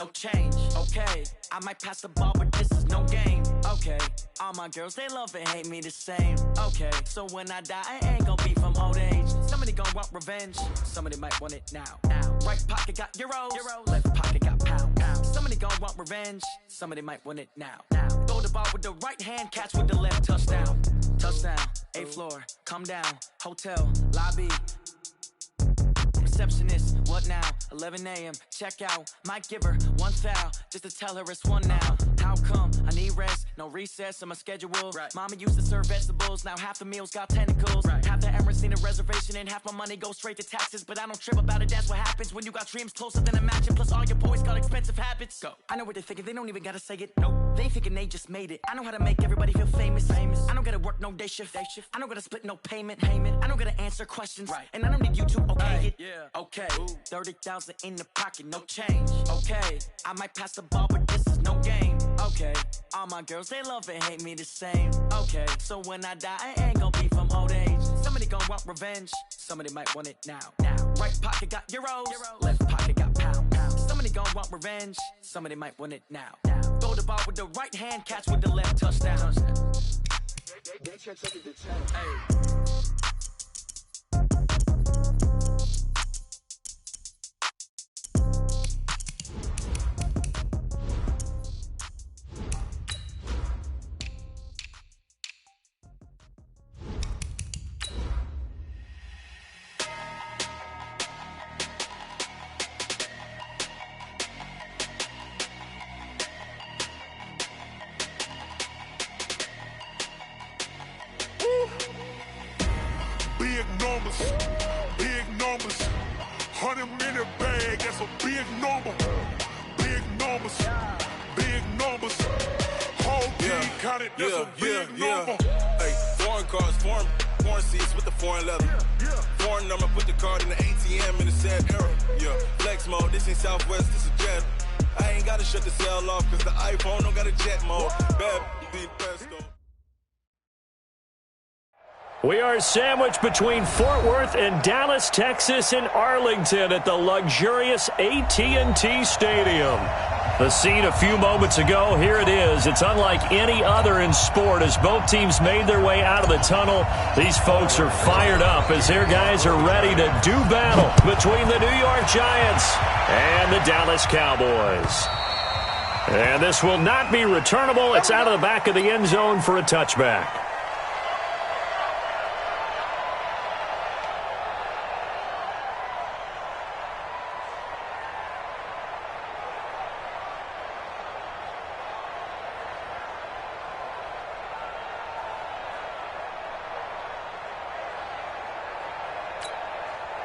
No change, okay. I might pass the ball, but this is no game, okay. All my girls, they love and hate me the same, okay. So when I die, I ain't gonna be from old age. Somebody gon' want revenge, somebody might want it now. Right pocket got euros, left pocket got pounds. Somebody gon' want revenge, somebody might want it now. Throw the ball with the right hand, catch with the left, touchdown. Touchdown, 8th floor, come down, hotel, lobby. Receptionist, what now? 11 a.m. check out. Might give her one foul just to tell her it's one now. How come? I need rest, no recess on my schedule. Right. Mama used to serve vegetables, now half the meals got tentacles. Right. Half the Emirates need a reservation and half my money goes straight to taxes. But I don't trip about it, that's what happens when you got dreams closer than a mansion. Plus all your boys got expensive habits. Go. I know what they're thinking, they don't even gotta say it. Nope. They thinking they just made it. I know how to make everybody feel famous. I don't gotta work no day shift. I don't gotta split no payment. I don't gotta answer questions. Right. And I don't need you to okay it. Yeah. Okay, 30,000 in the pocket, no change. Okay, I might pass the ball, but this is no game. Okay, all my girls, they love and hate me the same. Okay, so when I die, I ain't gonna be from old age. Somebody gon' want revenge, somebody might want it now. Right pocket got euros, left pocket got pounds. Somebody gon' want revenge, somebody might want it now. Throw the ball with the right hand, catch with the left, touchdown. Big numbers, 100-minute bag, that's a big number. Big numbers, whole team counted, that's a big number. Hey, foreign cars, foreign seats with the foreign leather. Foreign number, put the card in the ATM in the sad era. Yeah, flex mode, this ain't Southwest, this is jet. I ain't gotta shut the cell off, cause the iPhone don't got a jet mode. Bad, be pesto. We are sandwiched between Fort Worth and Dallas, Texas, and Arlington at the luxurious AT&T Stadium. The scene a few moments ago, here it is. It's unlike any other in sport as both teams made their way out of the tunnel. These folks are fired up as their guys are ready to do battle between the New York Giants and the Dallas Cowboys. And this will not be returnable. It's out of the back of the end zone for a touchback.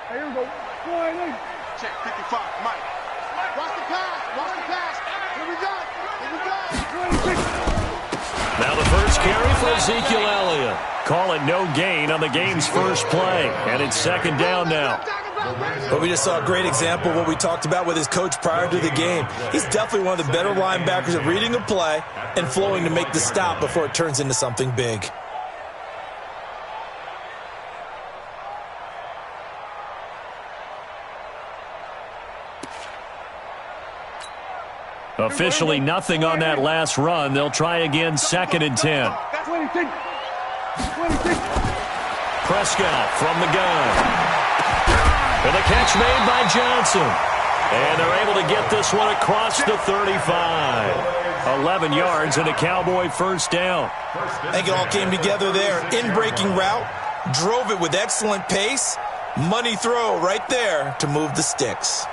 Here we go. Check 55, Mike. Watch the pass. Here we go. Now the first carry for Ezekiel Elliott. Call it no gain on the game's first play. And it's second down now. But we just saw a great example of what we talked about with his coach prior to the game. He's definitely one of the better linebackers at reading a play and flowing to make the stop before it turns into something big. Officially nothing on that last run. They'll try again, second and 10. Prescott from the gun. And the catch made by Johnson. And they're able to get this one across the 35. 11 yards and a Cowboy first down. I think it all came together there. In-breaking route, drove it with excellent pace. Money throw right there to move the sticks.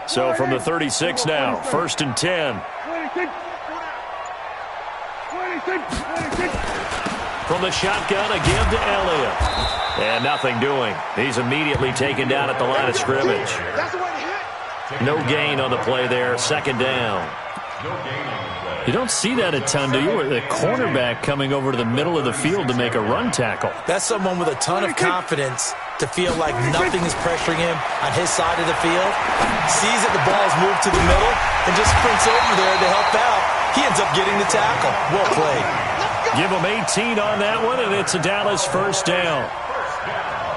So from the 36 now, first and 10. From the shotgun, a give to Elliott. And nothing doing. He's immediately taken down at the line of scrimmage. No gain on the play there, second down. You don't see that a ton, do you? Or the cornerback coming over to the middle of the field to make a run tackle. That's someone with a ton of confidence to feel like nothing is pressuring him on his side of the field. Sees that the ball's moved to the middle and just sprints over there to help out. He ends up getting the tackle. Well played. Give him 18 on that one, and it's a Dallas first down.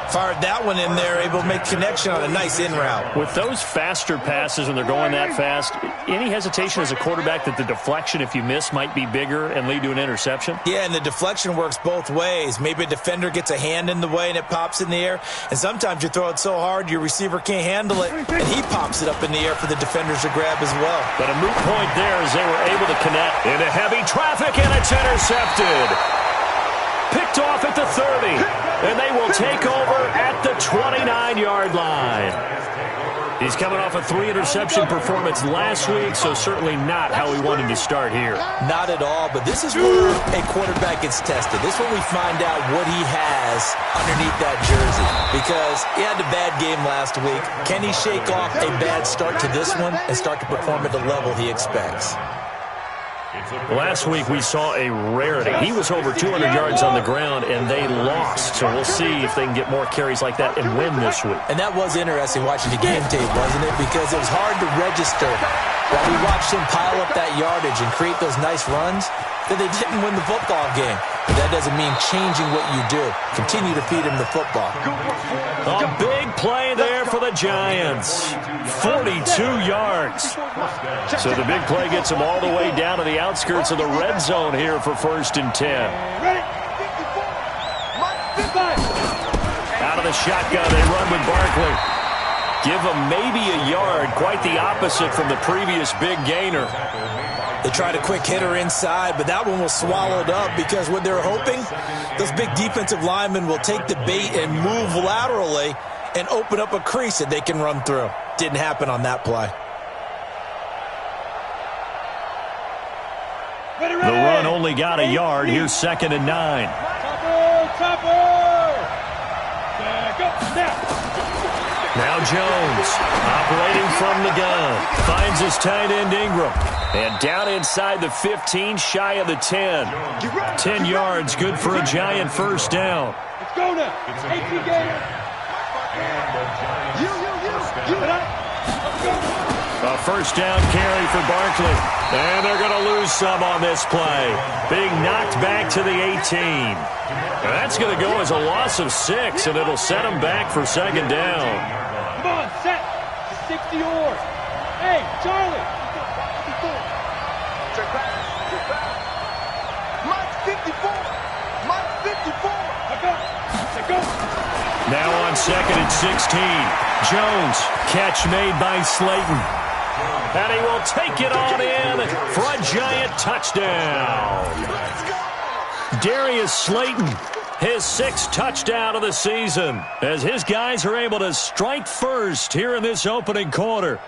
Fired that one in there, able to make connection on a nice in route. With those faster passes when they're going that fast, any hesitation as a quarterback that the deflection, if you miss, might be bigger and lead to an interception? Yeah, and the deflection works both ways. Maybe a defender gets a hand in the way and it pops in the air, and sometimes you throw it so hard your receiver can't handle it, and he pops it up in the air for the defenders to grab as well. But a moot point there as they were able to connect into heavy traffic, and it's intercepted. Picked off at the 30, and they will take over at the 29-yard line. He's coming off a 3-interception performance last week, so certainly not how he wanted to start here. Not at all, but this is where a quarterback gets tested. This is when we find out what he has underneath that jersey, because he had a bad game last week. Can he shake off a bad start to this one and start to perform at the level he expects? Last week we saw a rarity. He was over 200 yards on the ground, and they lost. So we'll see if they can get more carries like that and win this week. And that was interesting watching the game tape, wasn't it? Because it was hard to register while we watched him pile up that yardage and create those nice runs that they didn't win the football game. But that doesn't mean changing what you do. Continue to feed him the football. A big play there for the Giants. 42 yards. So the big play gets them all the way down to the outskirts of the red zone here for 1st and 10. Out of the shotgun, they run with Barkley. Give them maybe a yard, quite the opposite from the previous big gainer. They tried a quick hitter inside, but that one was swallowed up because what they're hoping, those big defensive linemen will take the bait and move laterally and open up a crease that they can run through. Didn't happen on that play. The run only got a yard. Here's 2nd and 9. Now Jones, operating from the gun, finds his tight end Ingram. And down inside the 15, shy of the 10. 10 yards, good for a Giant first down. Let's go now. It's 18 games. A first down carry for Barkley. And they're going to lose some on this play. Being knocked back to the 18. And that's going to go as a loss of 6, and it'll set them back for 2nd down. Come on, set. 60 yours. Hey, Charlie. Check back. Mike 54. Mike 54. Let's go. Now on 2nd and 16. Jones, catch made by Slayton. And he will take it on in for a Giant touchdown. Darius Slayton, his 6th touchdown of the season, as his guys are able to strike first here in this opening quarter.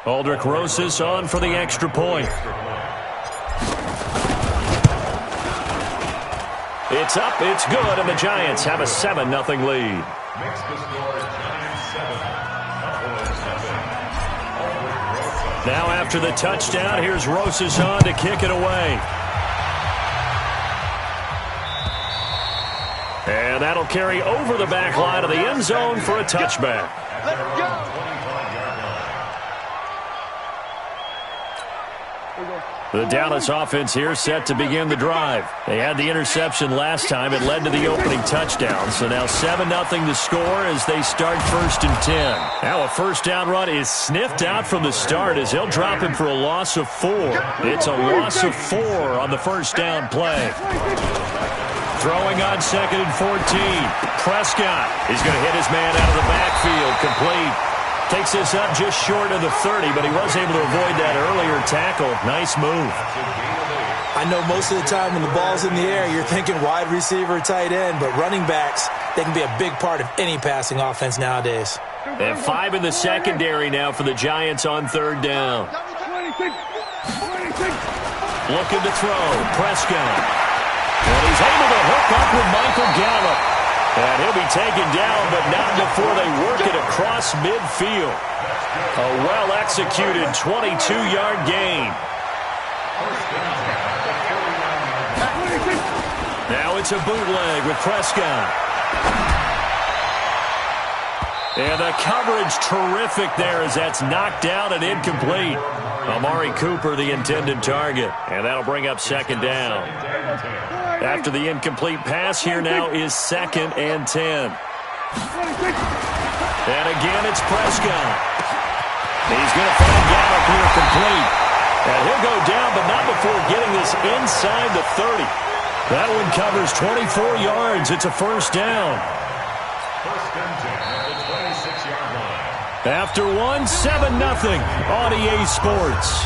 Aldrich Rosas on for the extra point. It's up, it's good, and the Giants have a 7-0 lead. Now after the touchdown, here's Rosas on to kick it away. And that'll carry over the back line of the end zone for a touchback. Let's go. The Dallas offense here set to begin the drive. They had the interception last time. It led to the opening touchdown. So now 7-0 to score as they start 1st and 10. Now a first down run is sniffed out from the start as he'll drop him for a loss of 4. It's a loss of 4 on the first down play. Throwing on 2nd and 14. Prescott is going to hit his man out of the backfield. Complete. Takes this up just short of the 30, but he was able to avoid that earlier tackle. Nice move. I know most of the time when the ball's in the air, you're thinking wide receiver, tight end, but running backs, they can be a big part of any passing offense nowadays. They have 5 in the secondary now for the Giants on 3rd down. Looking to throw. Prescott. And he's able to hook up with Michael Gallup. And he'll be taken down, but not before they work it across midfield. A well-executed 22-yard gain. Now it's a bootleg with Prescott. And the coverage terrific there as that's knocked down and incomplete. Amari Cooper, the intended target. And that'll bring up second down. After the incomplete pass, here now is 2nd and 10. And again, it's Prescott. He's going to find Gallup here complete. And he'll go down, but not before getting this inside the 30. That one covers 24 yards. It's a first down. After 1, 7-0 on EA Sports.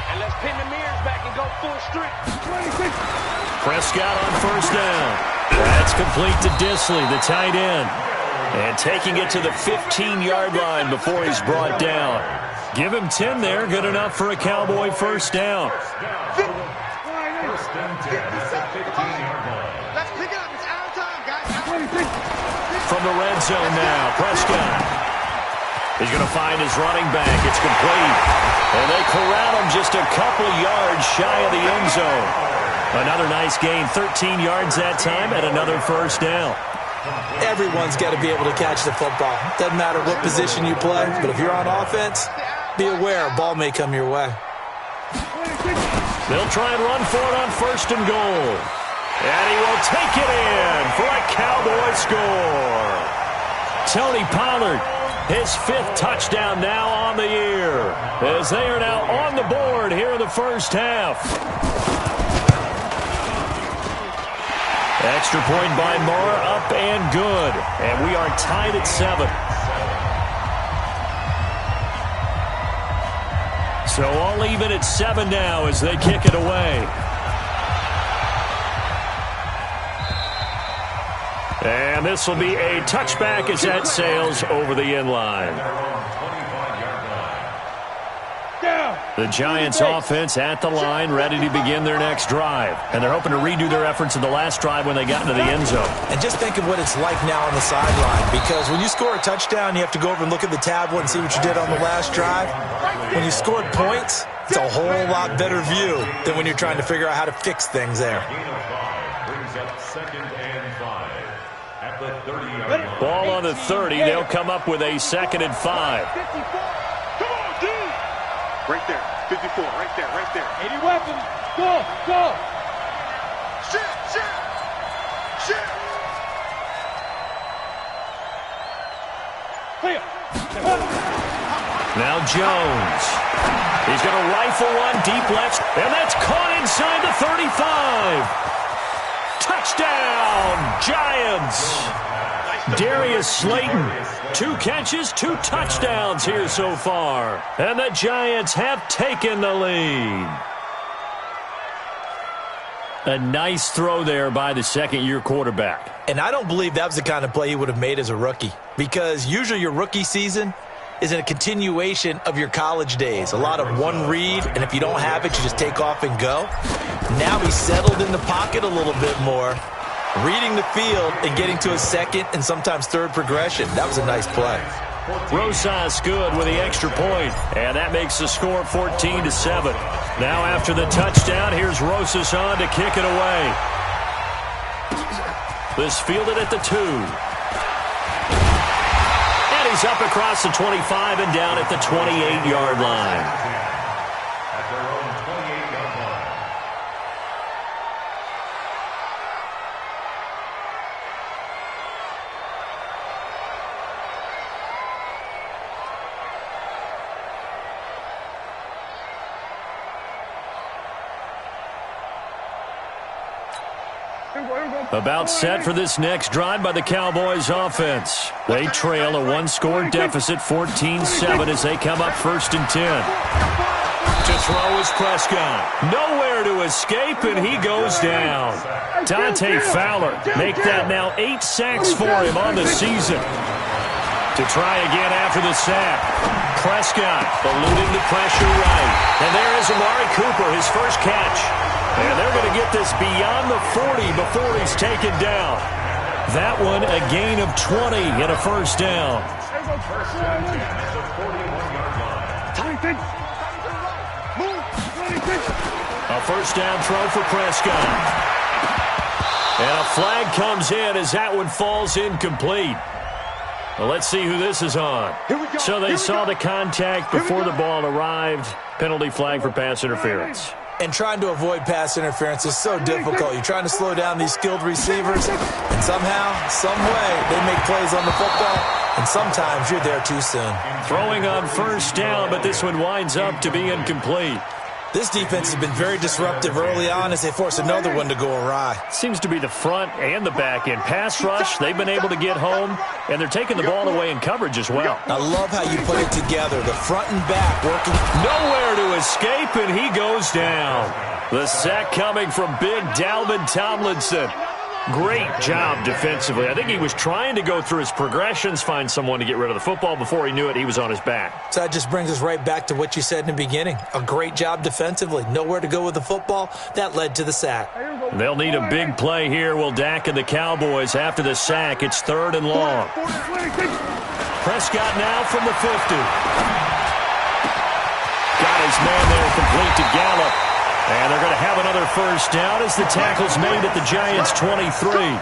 And let's pin the mirrors back and go full strength. Prescott on first down. That's complete to Disley, the tight end. And taking it to the 15-yard line before he's brought down. Give him 10 there. Good enough for a Cowboy first down. First and 10 at the 15-yard line. Let's pick it up. It's our time, guys. From the red zone now, Prescott. He's going to find his running back. It's complete. And they corral him just a couple yards shy of the end zone. Another nice gain, 13 yards that time, and another first down. Everyone's got to be able to catch the football. Doesn't matter what position you play, but if you're on offense, be aware a ball may come your way. They'll try and run for it on first and goal. And he will take it in for a Cowboy score. Tony Pollard, his 5th touchdown now on the year, as they are now on the board here in the first half. Extra point by Moore, up and good. And we are tied at 7. So all even at 7 now as they kick it away. And this will be a touchback as that sails over the end line. The Giants offense at the line, ready to begin their next drive. And they're hoping to redo their efforts in the last drive when they got into the end zone. And just think of what it's like now on the sideline, because when you score a touchdown, you have to go over and look at the tablet and see what you did on the last drive. When you scored points, it's a whole lot better view than when you're trying to figure out how to fix things there. Ball on the 30. They'll come up with a 2nd and 5. Right there. 54. Right there. Right there. 80 weapons. Go. Go. Shit. Shit. Shit. Now Jones. He's going to rifle one deep left. And that's caught inside the 35. Touchdown, Giants. Darius Slayton, 2 catches, 2 touchdowns here so far. And the Giants have taken the lead. A nice throw there by the second-year quarterback. And I don't believe that was the kind of play he would have made as a rookie, because usually your rookie season is a continuation of your college days. A lot of one read, and if you don't have it, you just take off and go. Now he's settled in the pocket a little bit more, reading the field and getting to a second and sometimes third progression. That was a nice play. Rosas good with the extra point, and that makes the score 14-7. Now after the touchdown, here's Rosas on to kick it away. This fielded at the 2. And he's up across the 25 and down at the 28-yard line. About set for this next drive by the Cowboys offense. They trail a 1-score deficit, 14-7, as they come up 1st and 10. To throw is Prescott. Nowhere to escape, and he goes down. Dante Fowler make that now 8 sacks for him on the season. To try again after the sack. Prescott eluding the pressure right. And there is Amari Cooper, his first catch. And they're going to get this beyond the 40 before he's taken down. That one a gain of 20 and a first down. A first down throw for Prescott. And a flag comes in as that one falls incomplete. Well, let's see who this is on. So they saw the contact before the ball arrived. Penalty flag for pass interference. And trying to avoid pass interference is so difficult. You're trying to slow down these skilled receivers, and somehow, some way, they make plays on the football, and sometimes you're there too soon. Throwing on first down, but this one winds up to be incomplete. This defense has been very disruptive early on as they force another one to go awry. Seems to be the front and the back end. Pass rush, they've been able to get home, and they're taking the ball away in coverage as well. I love how you put it together. The front and back working. Nowhere to escape, and he goes down. The sack coming from big Dalvin Tomlinson. Great job defensively. I think he was trying to go through his progressions, find someone to get rid of the football. Before he knew it, he was on his back. So that just brings us right back to what you said in the beginning. A great job defensively. Nowhere to go with the football. That led to the sack. They'll need a big play here. Will Dak and the Cowboys after the sack. It's 3rd and long. Prescott now from the 50. Got his man there complete to Gallup. And they're going to have another first down as the tackle's made at the Giants' 23.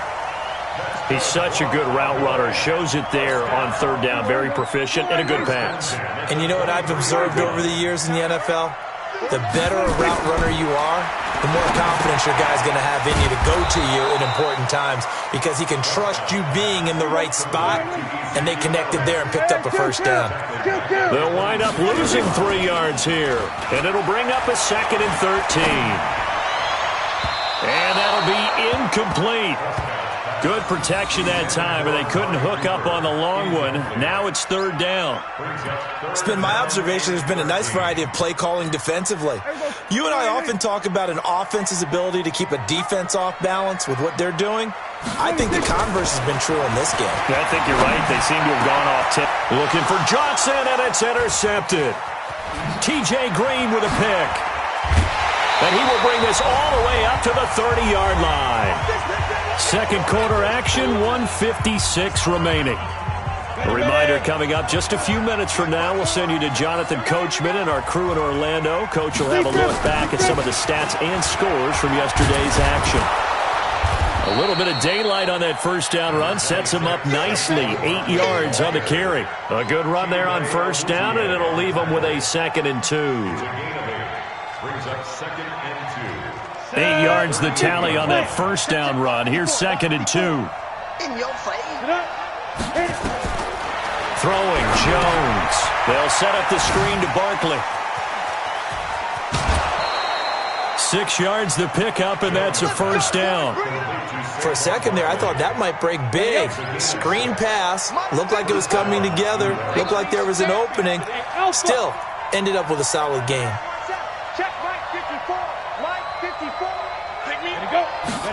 He's such a good route runner. Shows it there on 3rd down. Very proficient and a good pass. And you know what I've observed over the years in the NFL? The better a route runner you are, the more confidence your guy's going to have in you to go to you in important times because he can trust you being in the right spot, and they connected there and picked up a first down. They'll wind up losing 3 yards here, and it'll bring up a 2nd and 13. And that'll be incomplete. Good protection that time, and they couldn't hook up on the long one. Now it's 3rd down. It's been my observation there's been a nice variety of play calling defensively. You and I often talk about an offense's ability to keep a defense off balance with what they're doing. I think the converse has been true in this game. I think you're right. They seem to have gone off tip. Looking for Johnson, and it's intercepted. T.J. Green with a pick. And he will bring this all the way up to the 30-yard line. Second quarter action, 1:56 remaining. A reminder coming up just a few minutes from now. We'll send you to Jonathan Coachman and our crew in Orlando. Coach will have a look back at some of the stats and scores from yesterday's action. A little bit of daylight on that first down run sets him up nicely. 8 yards on the carry. A good run there on first down, and it'll leave him with a 2nd and 2. Brings up 2nd and 2. 8 yards the tally on that first down run. Here's 2nd and 2. In your face. Throwing Jones. They'll set up the screen to Barkley. 6 yards the pickup, and that's a first down. For a second there, I thought that might break big. Screen pass. Looked like it was coming together. Looked like there was an opening. Still, ended up with a solid game. Check Mike 54. Mike 54. Take me. Ready, go.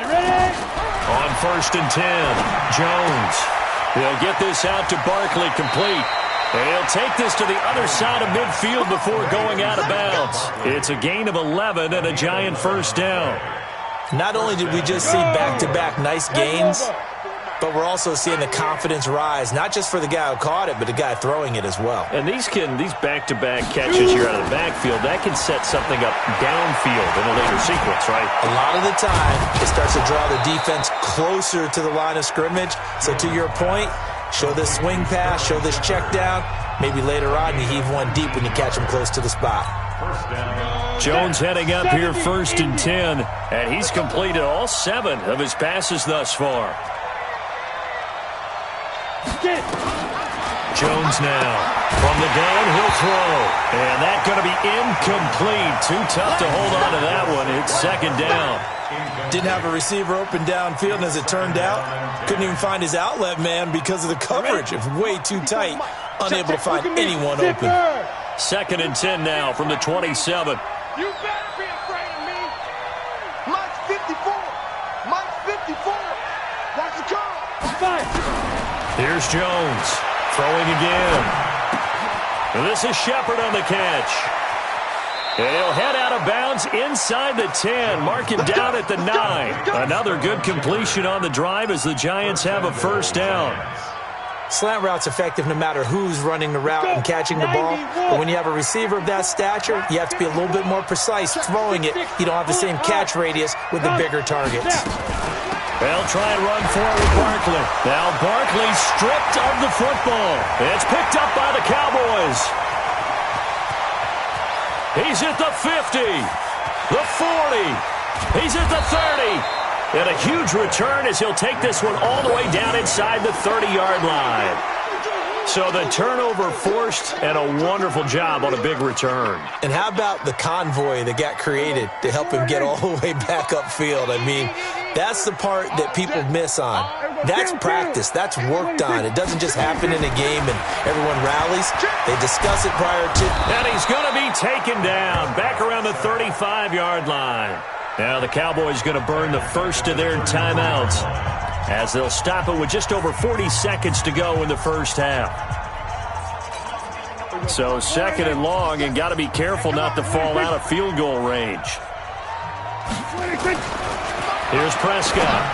Ready. On 1st and 10, Jones. He'll get this out to Barkley complete. And he'll take this to the other side of midfield before going out of bounds. It's a gain of 11 and a Giant first down. Not only did we just see back-to-back nice gains, but we're also seeing the confidence rise, not just for the guy who caught it, but the guy throwing it as well. And these back-to-back catches here out of the backfield, that can set something up downfield in a later sequence, right? A lot of the time, it starts to draw the defense closer to the line of scrimmage. So to your point, show this swing pass, show this check down. Maybe later on you heave one deep when you catch him close to the spot. Jones heading up here 1st and 10, and he's completed all 7 of his passes thus far. Jones now from the gun, he'll throw, and that's going to be incomplete. Too tough to hold on to that one. It's 2nd down. Didn't have a receiver open downfield, and as it turned out, couldn't even find his outlet man because of the coverage. It's way too tight, unable to find anyone open. 2nd and 10 now from the 27. You better be afraid of me. Mike 54. Mike 54. Watch the curl. Here's Jones throwing again. And this is Shepard on the catch. And he'll head out of bounds inside the 10. Mark him down at the 9. Another good completion on the drive as the Giants have a first down. Slant route's effective no matter who's running the route and catching the ball. But when you have a receiver of that stature, you have to be a little bit more precise throwing it. You don't have the same catch radius with the bigger targets. They'll try and run forward with Barkley. Now Barkley stripped of the football. It's picked up by the Cowboys. He's at the 50, the 40. He's at the 30. And a huge return as he'll take this one all the way down inside the 30-yard line. So the turnover forced and a wonderful job on a big return. And how about the convoy that got created to help him get all the way back upfield? I mean, that's the part that people miss on. That's practice. That's worked on. It doesn't just happen in a game and everyone rallies. They discuss it prior to. And he's going to be taken down back around the 35-yard line. Now the Cowboys going to burn the first of their timeouts as they'll stop it with just over 40 seconds to go in the first half. So second and long, and got to be careful not to fall out of field goal range. Here's Prescott.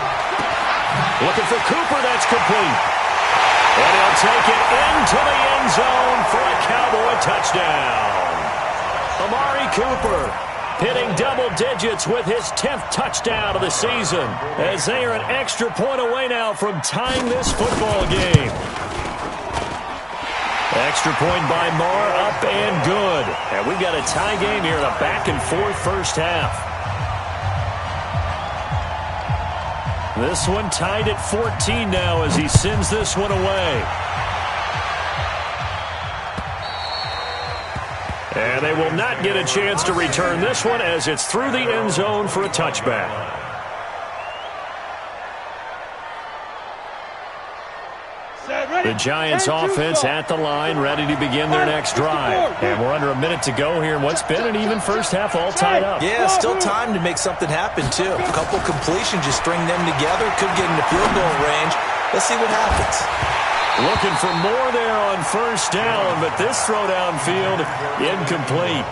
Looking for Cooper, that's complete. And he'll take it into the end zone for a Cowboy touchdown. Amari Cooper hitting double digits with his 10th touchdown of the season as they are an extra point away now from tying this football game. Extra point by Marr, up and good. And we've got a tie game here in a back-and-forth first half. This one tied at 14 now as he sends this one away. And they will not get a chance to return this one as it's through the end zone for a touchback. The Giants offense at the line, ready to begin their next drive. And we're under a minute to go here in what's been an even first half, all tied up. Yeah, still time to make something happen, too. A couple completions, just string them together. Could get into field goal range. Let's see what happens. Looking for more there on first down, but this throw downfield, incomplete.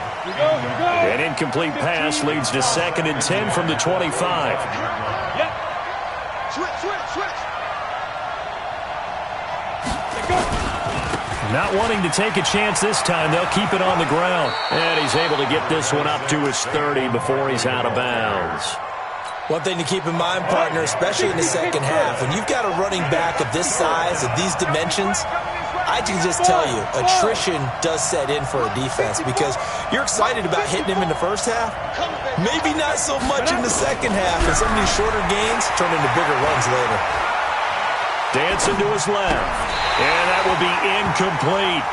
An incomplete pass leads to 2nd and 10 from the 25. Switch. Not wanting to take a chance this time, they'll keep it on the ground. And he's able to get this one up to his 30 before he's out of bounds. One thing to keep in mind, partner, especially in the second half, when you've got a running back of this size, of these dimensions, I can just tell you, attrition does set in for a defense because you're excited about hitting him in the first half. Maybe not so much in the second half, and some of these shorter gains turn into bigger runs later. Dancing to his left, and that will be incomplete.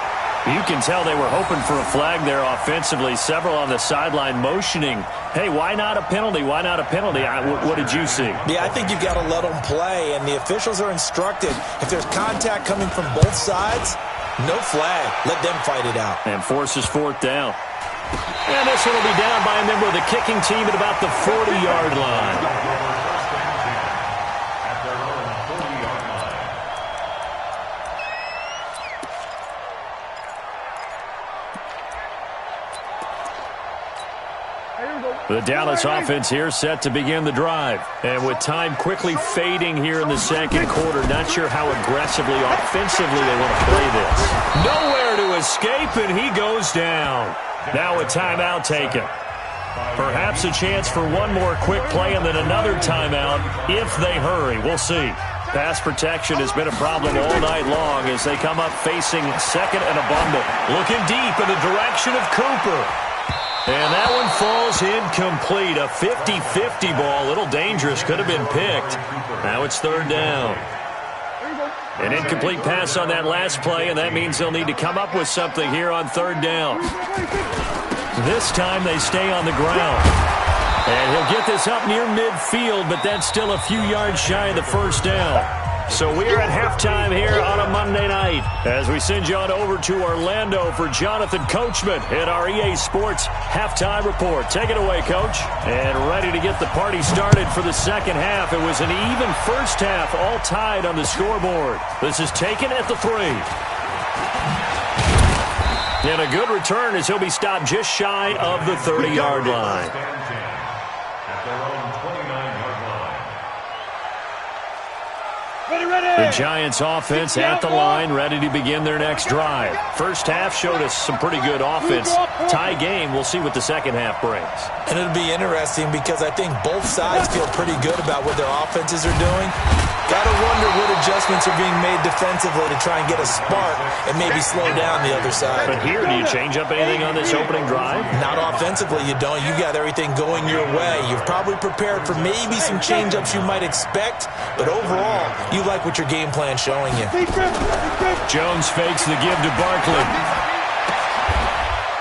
You can tell they were hoping for a flag there offensively. Several on the sideline motioning, hey, why not a penalty? Why not a penalty? What did you see? Yeah, I think you've got to let them play, and the officials are instructed. If there's contact coming from both sides, no flag. Let them fight it out. And forces 4th down. And this one will be down by a member of the kicking team at about the 40-yard line. The Dallas offense here set to begin the drive. And with time quickly fading here in the second quarter, not sure how aggressively, offensively they want to play this. Nowhere to escape, and he goes down. Now a timeout taken. Perhaps a chance for one more quick play and then another timeout if they hurry. We'll see. Pass protection has been a problem all night long as they come up facing 2nd and abundant. Looking deep in the direction of Cooper. And that one falls incomplete. A 50-50 ball. A little dangerous. Could have been picked. Now it's 3rd down. An incomplete pass on that last play, and that means they'll need to come up with something here on 3rd down. This time they stay on the ground. And he'll get this up near midfield, but that's still a few yards shy of the first down. So we're at halftime here on a Monday night as we send you on over to Orlando for Jonathan Coachman in our EA Sports Halftime Report. Take it away, Coach. And ready to get the party started for the second half. It was an even first half, all tied on the scoreboard. This is taken at the 3. And a good return as he'll be stopped just shy of the 30-yard line. The Giants offense at the line, ready to begin their next drive. First half showed us some pretty good offense. Tie game, we'll see what the second half brings. And it'll be interesting because I think both sides feel pretty good about what their offenses are doing. Got to wonder what adjustments are being made defensively to try and get a spark and maybe slow down the other side. But here, do you change up anything on this opening drive? Not offensively, you don't. You got everything going your way. You've probably prepared for maybe some change-ups you might expect, but overall, you like what your game plan's showing you. Jones fakes the give to Barkley.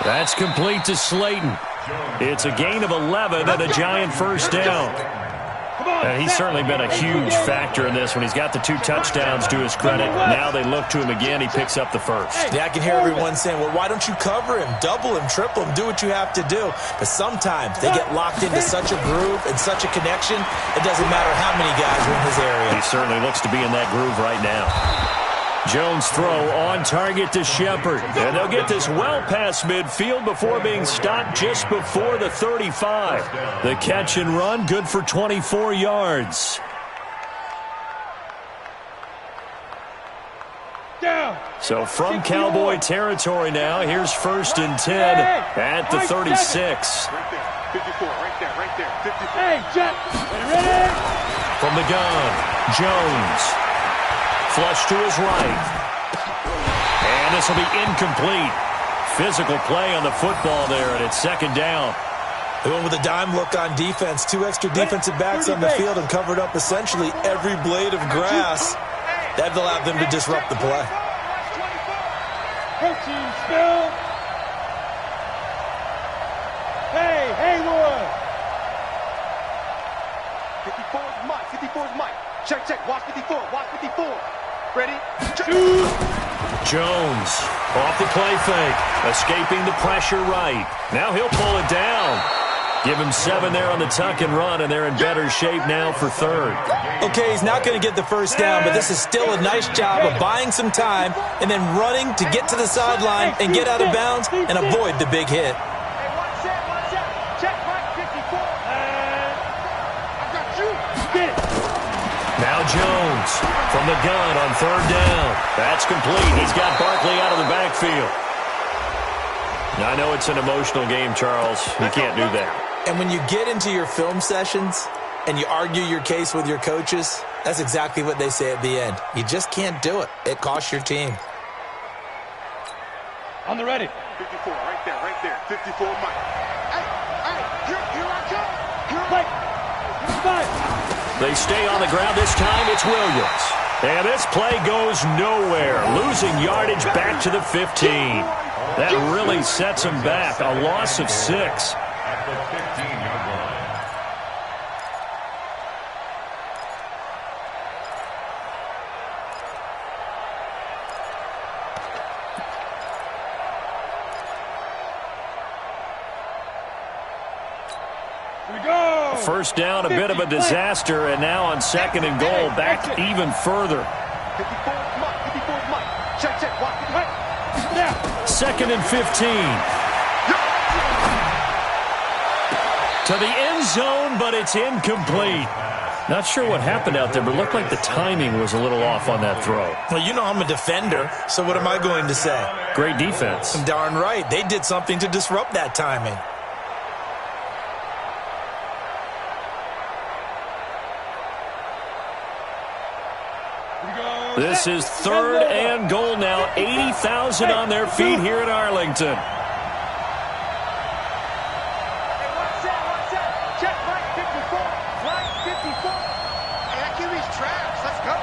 That's complete to Slayton. It's a gain of 11 and a Giant first down. He's certainly been a huge factor in this when he's got the 2 touchdowns to his credit. Now they look to him again. He picks up the first. Yeah, I can hear everyone saying, well, why don't you cover him, double him, triple him, do what you have to do. But sometimes they get locked into such a groove and such a connection, it doesn't matter how many guys are in his area. He certainly looks to be in that groove right now. Jones throw on target to Shepard. And they'll get this well past midfield before being stopped just before the 35. The catch and run, good for 24 yards. So from Cowboy territory now, here's 1st and 10 at the 36. 54, right there. 54. Hey, Jet, ready? From the gun, Jones. Flush to his right. And this will be incomplete. Physical play on the football there, and it's 2nd down. They went with a dime look on defense. 2 extra defensive backs on the field and covered up essentially every blade of grass. That will allow them to disrupt the play. Hey, Haywood. 54 is Mike. 54 is Mike. Check. Watch 54. Watch 54. Ready? Jones off the play fake, escaping the pressure right. Now he'll pull it down. Give him 7 there on the tuck and run, and they're in better shape now for 3rd. Okay, he's not going to get the first down, but this is still a nice job of buying some time and then running to get to the sideline and get out of bounds and avoid the big hit. Watch out. Check Mike 54. I got you. Get it. Now Jones from the gun on 3rd down. That's complete. He's got Barkley out of the backfield. I know it's an emotional game, Charles. You can't do that. And when you get into your film sessions and you argue your case with your coaches, that's exactly what they say at the end. You just can't do it. It costs your team. On the ready. 54, right there. 54, Mike. Hey, here I come. Mike. They stay on the ground this time. It's Williams. And this play goes nowhere. Losing yardage back to the 15. That really sets him back. A loss of 6. At the 15-yard line. First down, a bit of a disaster, and now on 2nd and goal, back even further. 54 Mike. Check. Watch it. Now. 2nd and 15. To the end zone, but it's incomplete. Not sure what happened out there, but it looked like the timing was a little off on that throw. Well, you know I'm a defender, so what am I going to say? Great defense. Darn right. They did something to disrupt that timing. This is 3rd and goal now. 80,000 on their feet here in Arlington. Watch out. Check Mike 54. Mike 54. Hey, that QB's trash. Let's go.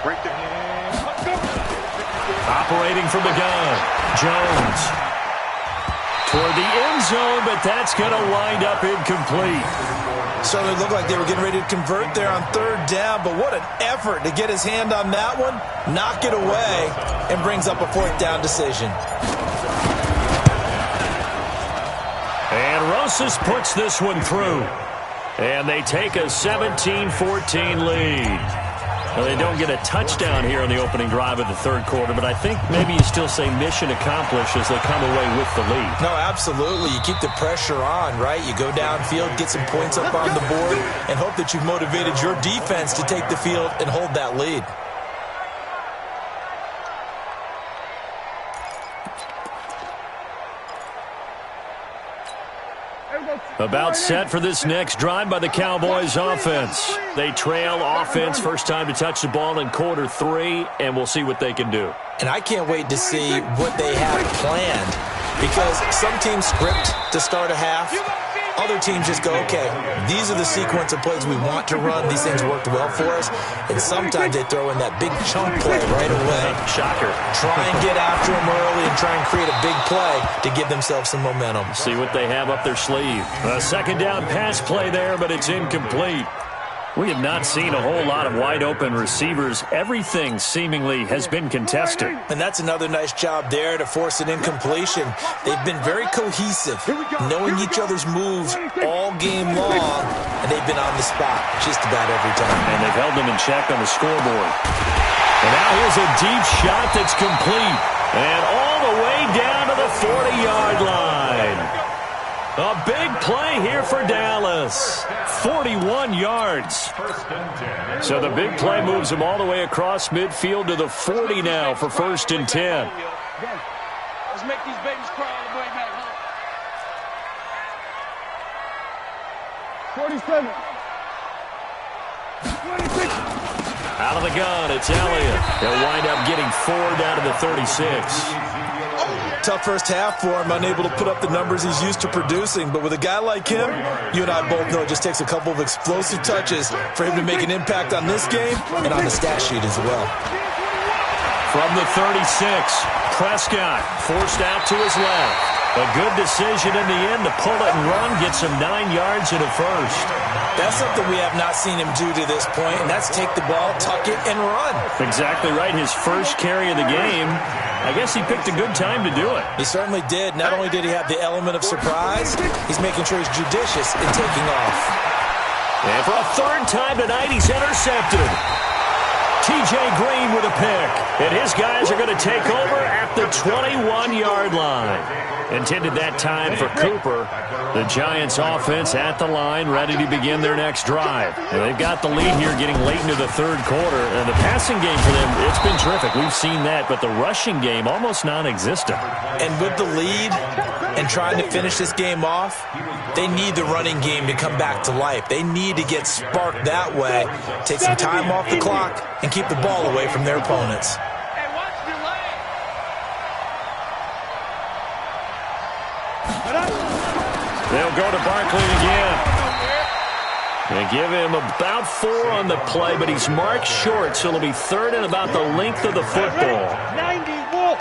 Right there. Let's go. Operating from the gun. Jones. Toward the end zone, but that's going to wind up incomplete. Certainly looked like they were getting ready to convert there on 3rd down, but what an effort to get his hand on that one, knock it away, and brings up a 4th down decision. And Rosas puts this one through. And they take a 17-14 lead. Well, they don't get a touchdown here in the opening drive of the third quarter, but I think maybe you still say mission accomplished as they come away with the lead. No, absolutely. You keep the pressure on, right? You go downfield, get some points up on the board, and hope that you've motivated your defense to take the field and hold that lead. About set for this next drive by the Cowboys offense. They trail offense, first time to touch the ball in quarter 3, and we'll see what they can do. And I can't wait to see what they have planned, because some teams script to start a half. Other teams just go, okay, these are the sequence of plays we want to run. These things worked well for us. And sometimes they throw in that big chunk play right away. Shocker. Try and get after them early and try and create a big play to give themselves some momentum. See what they have up their sleeve. A second down pass play there, but it's incomplete. We have not seen a whole lot of wide-open receivers. Everything seemingly has been contested. And that's another nice job there to force an incompletion. They've been very cohesive, knowing each other's moves all game long, and they've been on the spot just about every time. And they've held them in check on the scoreboard. And now here's a deep shot that's complete. And all the way down to the 40-yard line. A big play here for Dallas. 41 yards. So the big play moves them all the way across midfield to the 40 now for 1st and 10. Let's make these babies cry all the way back home. 47. 26. Out of the gun, it's Elliott. They'll wind up getting 4 down to the 36. Tough first half for him, unable to put up the numbers he's used to producing. But with a guy like him, you and I both know it just takes a couple of explosive touches for him to make an impact on this game and on the stat sheet as well. From the 36, Prescott forced out to his left. A good decision in the end to pull it and run, gets him 9 yards and a first. That's something we have not seen him do to this point, and that's take the ball, tuck it, and run. Exactly right. His first carry of the game. I guess he picked a good time to do it. He certainly did. Not only did he have the element of surprise, he's making sure he's judicious in taking off. And for a third time tonight, he's intercepted. T.J. Green with a pick. And his guys are going to take over at the 21-yard line. Intended that time for Cooper. The Giants offense at the line, ready to begin their next drive. And they've got the lead here getting late into the third quarter. And the passing game for them, it's been terrific. We've seen that, but the rushing game almost non-existent. And with the lead and trying to finish this game off, they need the running game to come back to life. They need to get sparked that way, take some time off the clock, and keep the ball away from their opponents. They'll go to Barkley again. They give him about 4 on the play, but he's marked short, so it'll be 3rd and about the length of the football. 90 Wolf.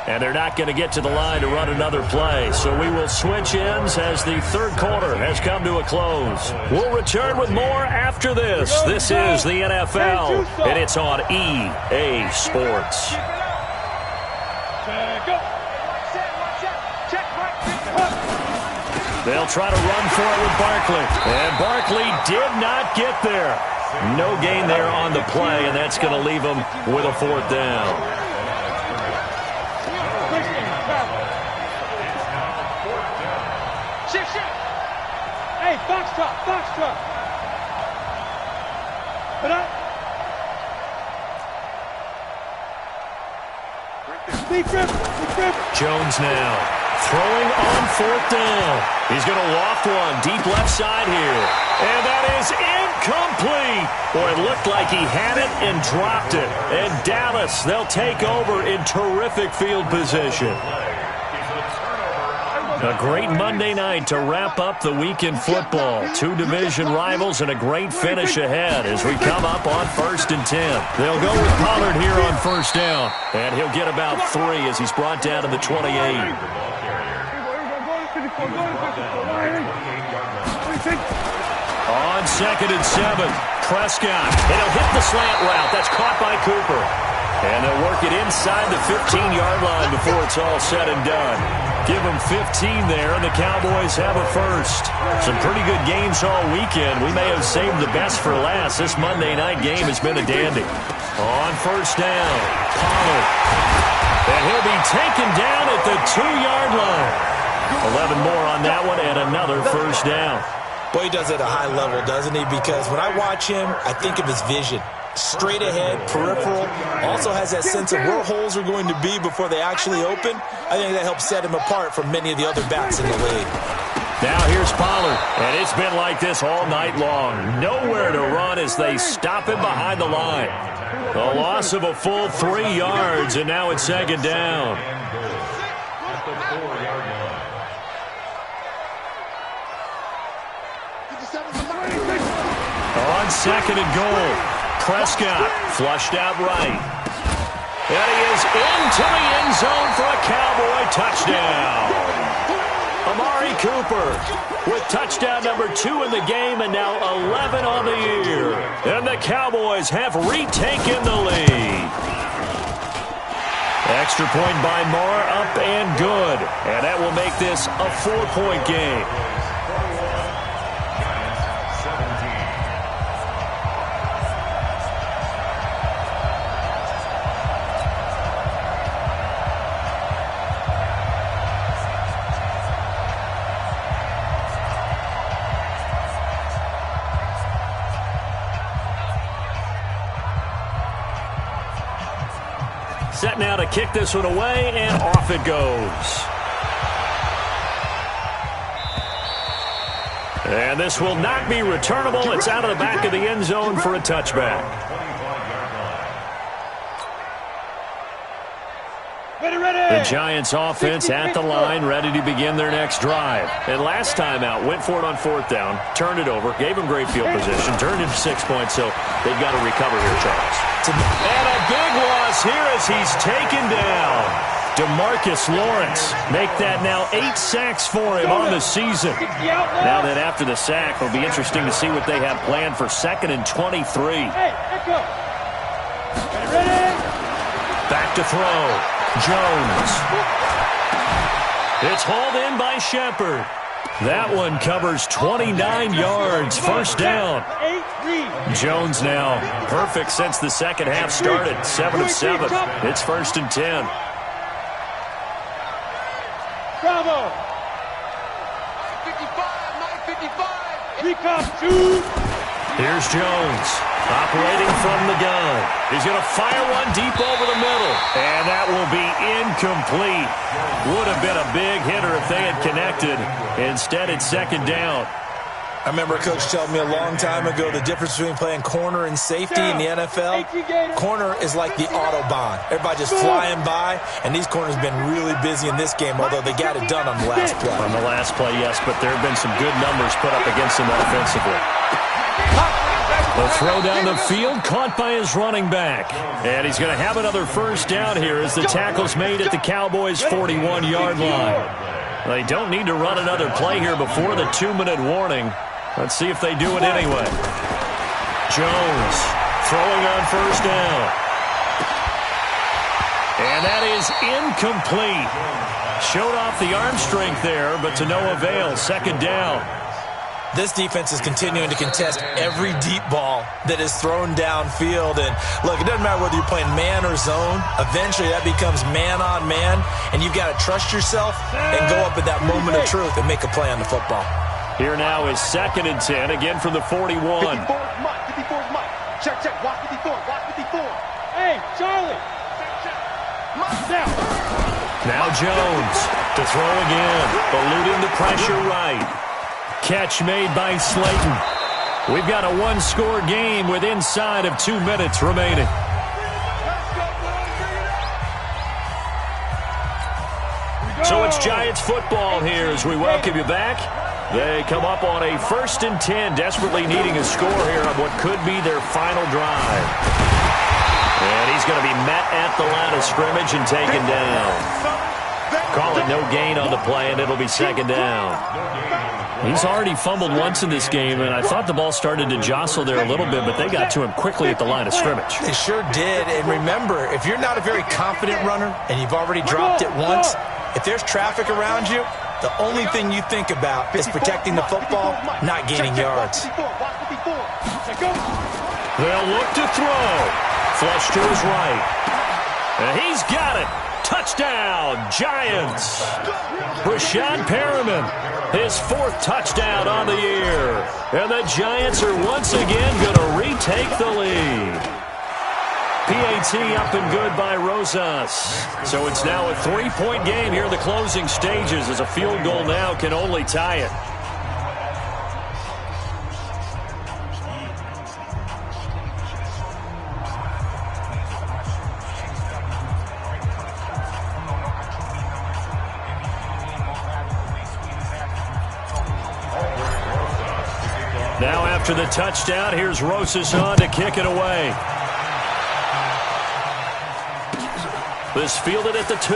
And they're not going to get to the line to run another play. So we will switch ends as the third quarter has come to a close. We'll return with more after this. This is the NFL, and it's on EA Sports. They'll try to run for it with Barkley. And Barkley did not get there. No gain there on the play, and that's going to leave them with a 4th down. Hey, box truck. Put up. Jones now throwing on 4th down. He's going to loft one deep left side here. And that is incomplete. Boy, it looked like he had it and dropped it. And Dallas, they'll take over in terrific field position. A great Monday night to wrap up the week in football. 2 division rivals and a great finish ahead as we come up on 1st and 10. They'll go with Pollard here on 1st down. And he'll get about 3 as he's brought down to the 28. On 2nd and 7, Prescott. And he'll hit the slant route. That's caught by Cooper. And they'll work it inside the 15-yard line before it's all said and done. Give them 15 there, and the Cowboys have a first. Some pretty good games all weekend. We may have saved the best for last. This Monday night game has been a dandy. On first down, Pollard. And he'll be taken down at the 2-yard line. 11 more on that one, and another first down. Boy, he does it at a high level, doesn't he? Because when I watch him, I think of his vision. Straight ahead, peripheral, also has that sense of where holes are going to be before they actually open. I think that helps set him apart from many of the other backs in the league. Now here's Pollard, and it's been like this all night long. Nowhere to run as they stop him behind the line. A loss of a full 3 yards, and now it's second down. On second and goal, Prescott flushed out right. And he is into the end zone for a Cowboy touchdown. Amari Cooper with touchdown number 2 in the game, and now 11 on the year. And the Cowboys have retaken the lead. Extra point by Moore, up and good. And that will make this a 4-point game. Set now to kick this one away, and off it goes. And this will not be returnable. It's out of the back of the end zone for a touchback. The Giants offense at the line, ready to begin their next drive. And last time out, went for it on 4th down, turned it over, gave them great field position, turned into 6 points, so they've got to recover here, Charles. And a big loss here as he's taken down. DeMarcus Lawrence make that now 8 sacks for him on the season. Now that after the sack, it'll be interesting to see what they have planned for 2nd and 23. Back to throw. Jones. It's hauled in by Shepard. That one covers 29 yards. First down. Jones now perfect since the second half started. 7 of 7. It's 1st and 10. Bravo. 55. Here's Jones. Operating from the gun. He's going to fire one deep over the middle. And that will be incomplete. Would have been a big hitter if they had connected. Instead, it's 2nd down. I remember a coach telling me a long time ago the difference between playing corner and safety in the NFL. Corner is like the Autobahn. Everybody just flying by, and these corners have been really busy in this game, although they got it done on the last play. On the last play, yes, but there have been some good numbers put up against them offensively. The throw down the field, caught by his running back. And he's going to have another first down here as the tackle's made at the Cowboys' 41-yard line. They don't need to run another play here before the 2-minute warning. Let's see if they do it anyway. Jones throwing on first down. And that is incomplete. Showed off the arm strength there, but to no avail. 2nd down. This defense is continuing to contest every deep ball that is thrown downfield. And, look, it doesn't matter whether you're playing man or zone. Eventually, that becomes man-on-man, and you've got to trust yourself and go up at that moment of truth and make a play on the football. Here now is 2nd and 10, again from the 41. 54's Mike. Check. Watch 54. Hey, Charlie. Now Jones to throw again. Eluding the pressure right. Catch made by Slayton. We've got a 1-score game with inside of 2 minutes remaining. So it's Giants football here as we welcome you back. They come up on a 1st and 10, desperately needing a score here on what could be their final drive. And he's going to be met at the line of scrimmage and taken down. Call it no gain on the play, and it'll be second down. He's already fumbled once in this game, and I thought the ball started to jostle there a little bit, but they got to him quickly at the line of scrimmage. They sure did. And remember, if you're not a very confident runner and you've already dropped it once, if there's traffic around you, the only thing you think about is protecting the football, not gaining yards. They'll look to throw. Flush to his right. And he's got it. Touchdown, Giants. Rashad Perriman, his 4th touchdown on the year. And the Giants are once again going to retake the lead. PAT up and good by Rosas. So it's now a 3-point game here in the closing stages, as a field goal now can only tie it. Now after the touchdown, here's Rosas on to kick it away. This fielded at the 2.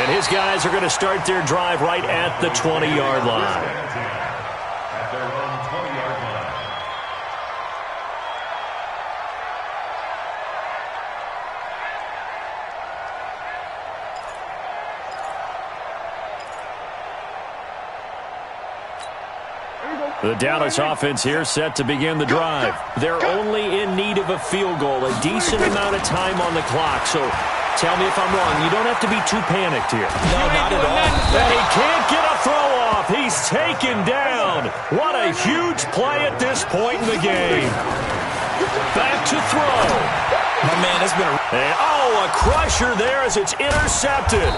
And his guys are going to start their drive right at the 20-yard line. The Dallas offense here set to begin the drive. They're only in need of a field goal, a decent amount of time on the clock. So tell me if I'm wrong. You don't have to be too panicked here. No, not at all. He can't get a throw off. He's taken down. What a huge play at this point in the game. Back to throw. My man, it's been a crusher there as it's intercepted.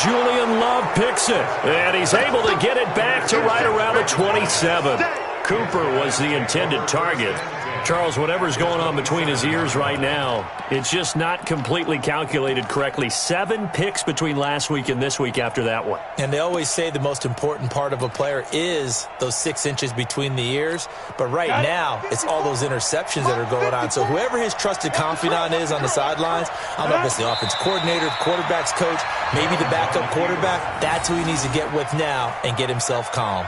Julian Love picks it, and he's able to get it back to right around the 27. Cooper was the intended target. Charles, whatever's going on between his ears right now, it's just not completely calculated correctly. 7 picks between last week and this week after that one. And they always say the most important part of a player is those 6 inches between the ears. But right now, it's all those interceptions that are going on. So whoever his trusted confidant is on the sidelines, I don't know if it's the offense coordinator, the quarterback's coach, maybe the backup quarterback, that's who he needs to get with now and get himself calm.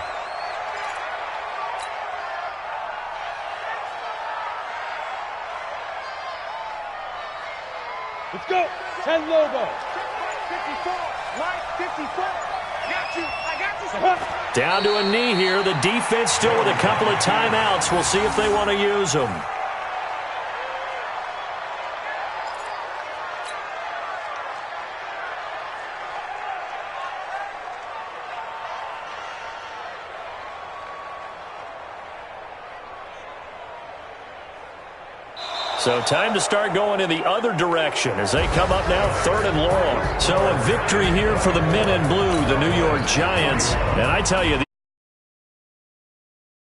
Let's go. 10 logo. 54. Line 54. Got you. I got you. Down to a knee here. The defense still with a couple of timeouts. We'll see if they want to use them. So time to start going in the other direction as they come up now 3rd and long. So a victory here for the men in blue, the New York Giants. And I tell you,